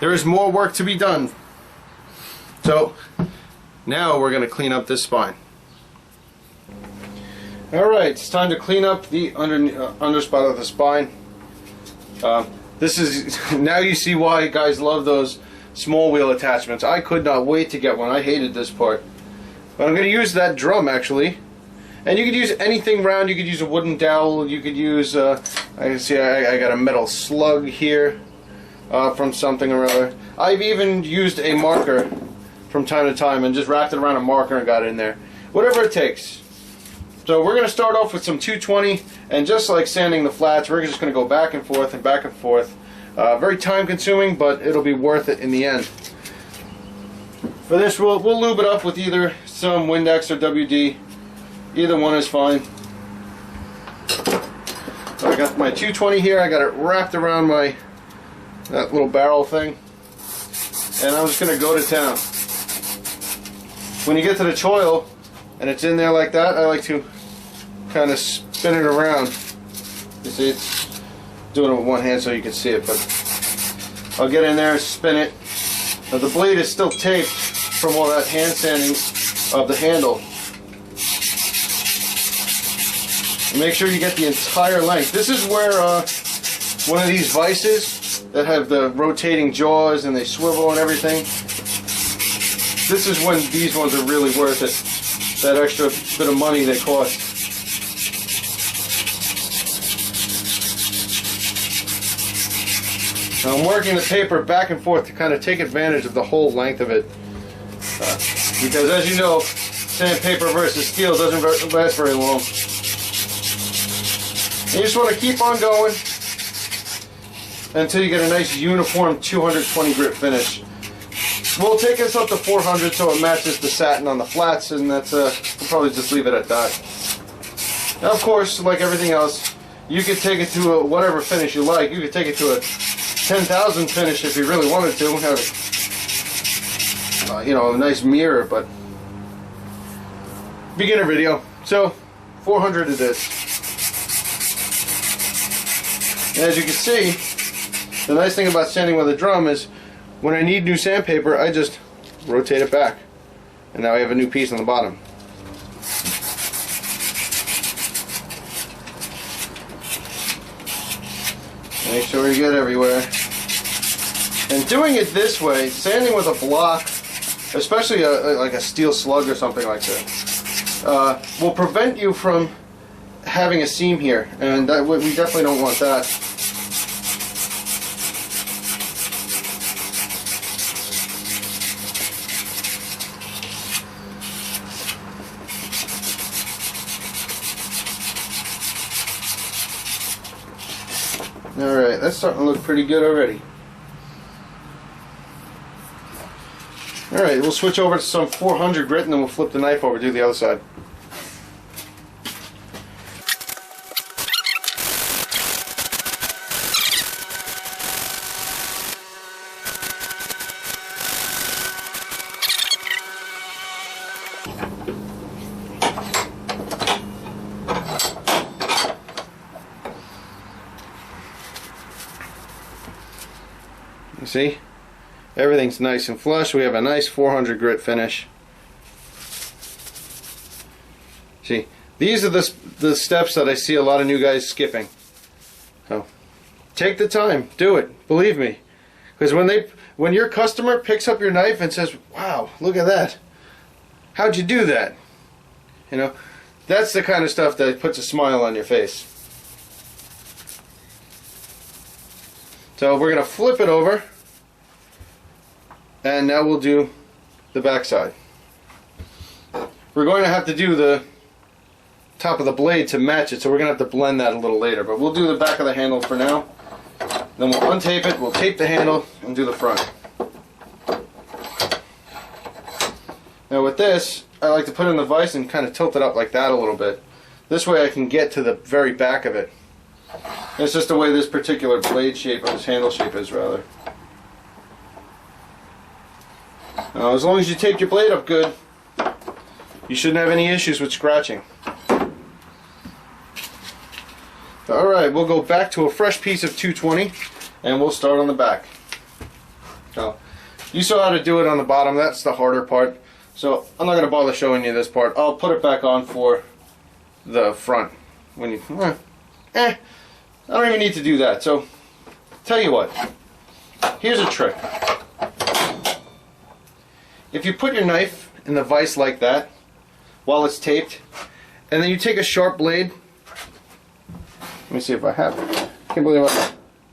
there is more work to be done. So now we're going to clean up this spine. Alright, it's time to clean up the underspot of the spine. This is, now you see why guys love those small wheel attachments. I could not wait to get one. I hated this part. But I'm going to use that drum actually. And you could use anything round. You could use a wooden dowel. You could use, I can see I got a metal slug here from something or other. I've even used a marker from time to time and just wrapped it around a marker and got it in there. Whatever it takes. So we're going to start off with some 220, and just like sanding the flats, we're just going to go back and forth and back and forth. Very time consuming, but it'll be worth it in the end. For this, we'll lube it up with either some Windex or WD. Either one is fine. So I got my 220 here. I got it wrapped around that little barrel thing, and I'm just going to go to town. When you get to the choil and it's in there like that, I like to kind of spin it around. You see, it's doing it with one hand so you can see it, but I'll get in there and spin it. Now the blade is still taped from all that hand sanding of the handle. And make sure you get the entire length. This is where one of these vices that have the rotating jaws and they swivel and everything, this is when these ones are really worth it. That extra bit of money they cost. Now I'm working the paper back and forth to kind of take advantage of the whole length of it. Because as you know, sandpaper versus steel doesn't last very long. And you just want to keep on going until you get a nice uniform 220 grit finish. We'll take this up to 400 so it matches the satin on the flats, and that's we'll probably just leave it at that. Now of course, like everything else, you could take it to a whatever finish you like. You could take it to a 10,000 finish if you really wanted to. Have you know, a nice mirror, but beginner video. So 400 it is. And as you can see, the nice thing about sanding with a drum is when I need new sandpaper, I just rotate it back, and now I have a new piece on the bottom. Make sure you get everywhere. And doing it this way, sanding with a block, especially like a steel slug or something like that, will prevent you from having a seam here, and that, we definitely don't want that. Alright, that's starting to look pretty good already. Alright, we'll switch over to some 400 grit and then we'll flip the knife over, do the other side. You see? Everything's nice and flush. We have a nice 400 grit finish. See, these are the steps that I see a lot of new guys skipping. So, take the time, do it. Believe me, because when your customer picks up your knife and says, "Wow, look at that! How'd you do that?" You know, that's the kind of stuff that puts a smile on your face. So we're going to flip it over, and now we'll do the back side. We're going to have to do the top of the blade to match it, so we're going to have to blend that a little later, but we'll do the back of the handle for now. Then we'll untape it, we'll tape the handle, and do the front. Now with this, I like to put it in the vise and kind of tilt it up like that a little bit. This way I can get to the very back of it. It's just the way this particular blade shape, or this handle shape is rather. Now, as long as you tape your blade up good, you shouldn't have any issues with scratching. Alright, we'll go back to a fresh piece of 220 and we'll start on the back. So you saw how to do it on the bottom. That's the harder part. So I'm not going to bother showing you this part. I'll put it back on for the front. When you, I don't even need to do that. So tell you what, here's a trick. If you put your knife in the vise like that while it's taped, and then you take a sharp blade. Let me see if I have it. I can't believe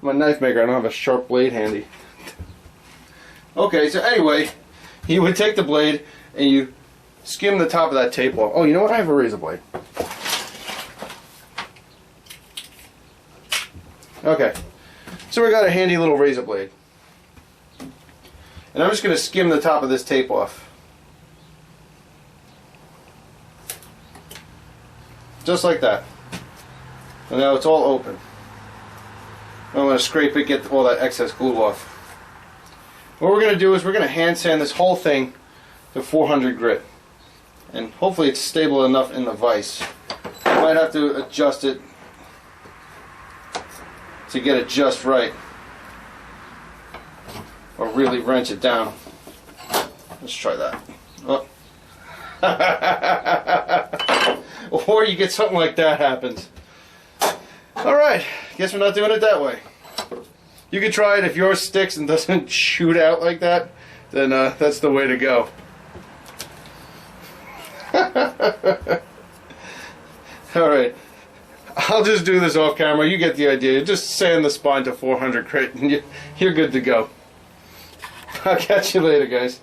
I'm a knife maker. I don't have a sharp blade handy. Okay, so anyway, you would take the blade and you skim the top of that tape off. Oh, you know what? I have a razor blade. Okay, so we got a handy little razor blade. And I'm just going to skim the top of this tape off. Just like that. And now it's all open. I'm going to scrape it, get all that excess glue off. What we're going to do is we're going to hand sand this whole thing to 400 grit. And hopefully it's stable enough in the vise. I might have to adjust it to get it just right. Or really wrench it down. Let's try that. Oh. Or you get something like that happens. Alright, guess we're not doing it that way. You can try it. If yours sticks and doesn't shoot out like that, then that's the way to go. Alright, I'll just do this off camera. You get the idea. Just sand the spine to 400 grit and you're good to go. I'll catch you later, guys.